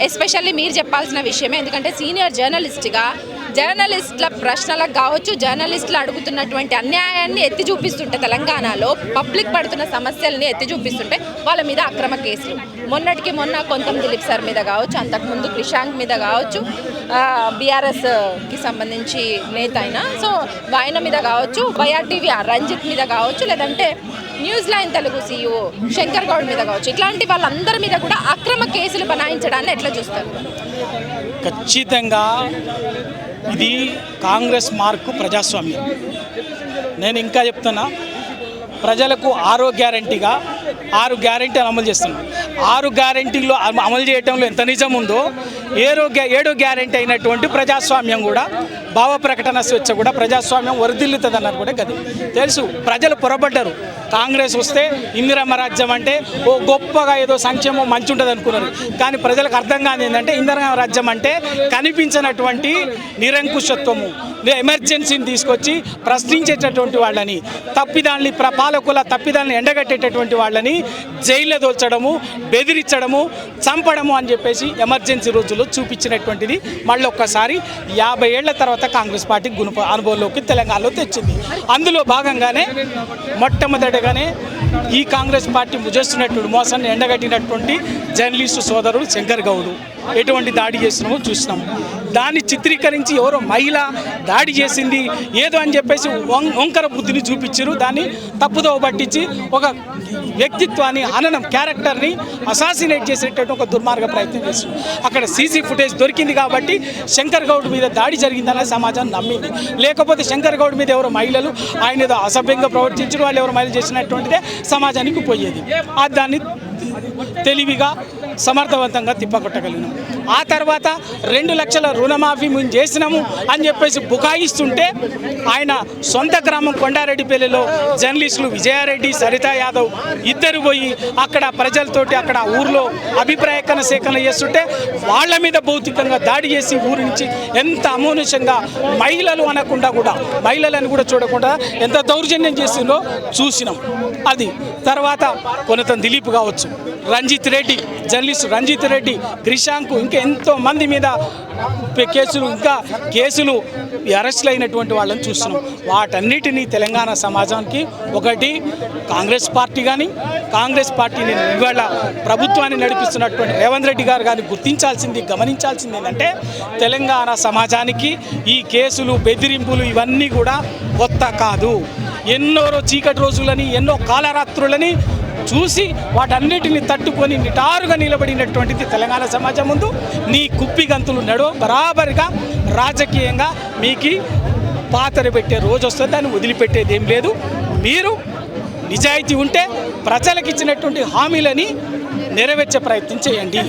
Especially మీరు చెప్పాల్సిన విషయమే. ఎందుకంటే సీనియర్ జర్నలిస్టుల ప్రశ్నలకు కావచ్చు, జర్నలిస్టులు అడుగుతున్నటువంటి అన్యాయాన్ని ఎత్తి చూపిస్తుంటే, తెలంగాణలో పబ్లిక్ పడుతున్న సమస్యల్ని ఎత్తి చూపిస్తుంటే వాళ్ళ మీద అక్రమ కేసులు, మొన్నటికి మొన్న కొంతం దిలీప్ సార్ మీద కావచ్చు, అంతకుముందు క్రిషాంక్ మీద కావచ్చు, బీఆర్ఎస్కి సంబంధించి నేత అయినా సో ఆయన మీద కావచ్చు, వైఆర్టీవీ రంజిత్ మీద కావచ్చు, లేదంటే news line Telugu CEO Shankar Goud మీద కావచ్చు, ఇట్లాంటి వాళ్ళందరి మీద కూడా అక్రమ కేసులు బనాయించడాన్ని ఎట్లా చూస్తారు? ఖచ్చితంగా ఇది కాంగ్రెస్ మార్కు ప్రజాస్వామ్యం. నేను ఇంకా చెప్తున్నా, ప్రజలకు 6 గ్యారంటీగా 6 గ్యారంటీలు అమలు చేస్తున్నాం. 6 గ్యారంటీల్లో అమలు చేయడంలో ఎంత నిజం ఉందో 7వ గ్యారంటీ అయినటువంటి ప్రజాస్వామ్యం కూడా, భావ ప్రకటన స్వేచ్ఛ కూడా ప్రజాస్వామ్యం వరిదిల్లుతుంది అన్నారు కూడా కదా తెలుసు. ప్రజలు పొరపడ్డారు. కాంగ్రెస్ వస్తే ఇందిరమ్మ రాజ్యం అంటే ఓ గొప్పగా ఏదో సంక్షేమం మంచి ఉంటుంది అనుకున్నారు. కానీ ప్రజలకు అర్థం కాదు ఏంటంటే ఇందిరమ్మ రాజ్యం అంటే కనిపించినటువంటి నిరంకుశత్వము, ఎమర్జెన్సీని తీసుకొచ్చి ప్రశ్నించేటటువంటి వాళ్ళని, పాలకుల తప్పిదాన్ని ఎండగట్టేటటువంటి వాళ్ళని జైల్లో దోల్చడము, బెదిరించడము, చంపడము అని చెప్పేసి ఎమర్జెన్సీ రోజుల్లో చూపించినటువంటిది మళ్ళీ ఒక్కసారి 50 ఏళ్ల తర్వాత కాంగ్రెస్ పార్టీ అనుభవంలోకి తెలంగాణలో తెచ్చింది. అందులో భాగంగానే మొట్టమొదటిగానే ఈ కాంగ్రెస్ పార్టీ చేస్తున్నటువంటి మోసాన్ని ఎండగట్టినటువంటి జర్నలిస్టు సోదరుడు శంకర్ గౌడ్ ఎటువంటి దాడి చేసినామో చూసినాము. దాన్ని చిత్రీకరించి ఎవరో మహిళ దాడి చేసింది ఏదో అని చెప్పేసి వంకర బుద్ధిని చూపించారు. దాన్ని తప్పుదోవ పట్టించి ఒక వ్యక్తిత్వాన్ని, హననం, క్యారెక్టర్ని అసాసినేట్ చేసేటట్టు ఒక దుర్మార్గ ప్రయత్నం చేస్తున్నారు. అక్కడ సీసీ ఫుటేజ్ దొరికింది కాబట్టి శంకర్ గౌడ్ మీద దాడి జరిగిందనే సమాజం నమ్మింది. లేకపోతే శంకర్ గౌడ్ మీద ఎవరో మహిళలు ఆయన ఏదో అసభ్యంగా ప్రవర్తించడం, వాళ్ళు ఎవరో మహిళలు చేసినటువంటిదే సమాజానికి పోయేది. దాన్ని తెలివిగా సమర్థవంతంగా తిప్పకొట్టగలిగినాం. ఆ తర్వాత 2 లక్షల రుణమాఫీ మేము చేసినాము అని చెప్పేసి బుకాయిస్తుంటే ఆయన సొంత గ్రామం కొండారెడ్డిపల్లిలో జర్నలిస్టులు విజయారెడ్డి, సరితా యాదవ్ ఇద్దరు పోయి అక్కడ ప్రజలతోటి అక్కడ ఊర్లో అభిప్రాయ సేకరణ చేస్తుంటే వాళ్ళ మీద భౌతికంగా దాడి చేసి ఊరి నుంచి ఎంత అమానుషంగా మహిళలు అనకుండా కూడా, మహిళలను కూడా చూడకుండా ఎంత దౌర్జన్యం చేసిందో చూసినాం. అది తర్వాత కొనతం దిలీప్ కావచ్చు, రంజిత్ రెడ్డి, జర్నలిస్ట్ రంజిత్ రెడ్డి, క్రిషాంక్, ఇంకా ఎంతో మంది మీద కేసులు అరెస్టులు అయినటువంటి వాళ్ళని చూస్తున్నాం. వాటన్నిటినీ తెలంగాణ సమాజానికి ఒకటి కాంగ్రెస్ పార్టీ కానీ, కాంగ్రెస్ పార్టీని ఇవాళ ప్రభుత్వాన్ని నడిపిస్తున్నటువంటి రేవంత్ రెడ్డి గారు కానీ గమనించాల్సింది ఏంటంటే తెలంగాణ సమాజానికి ఈ కేసులు, బెదిరింపులు ఇవన్నీ కూడా కొత్త కాదు. ఎన్నో చీకటి రోజులని, ఎన్నో కాలరాత్రులని చూసి వాటన్నిటిని తట్టుకొని నిటారుగా నిలబడినటువంటిది తెలంగాణ సమాజం ముందు. నీ కుప్పి గంతులు బరాబరిగా రాజకీయంగా మీకు పాతర పెట్టే రోజు వస్తుంది. దాన్ని వదిలిపెట్టేది ఏం లేదు. మీరు నిజాయితీ ఉంటే ప్రజలకు ఇచ్చినటువంటి హామీలని నెరవేర్చే ప్రయత్నం చేయండి.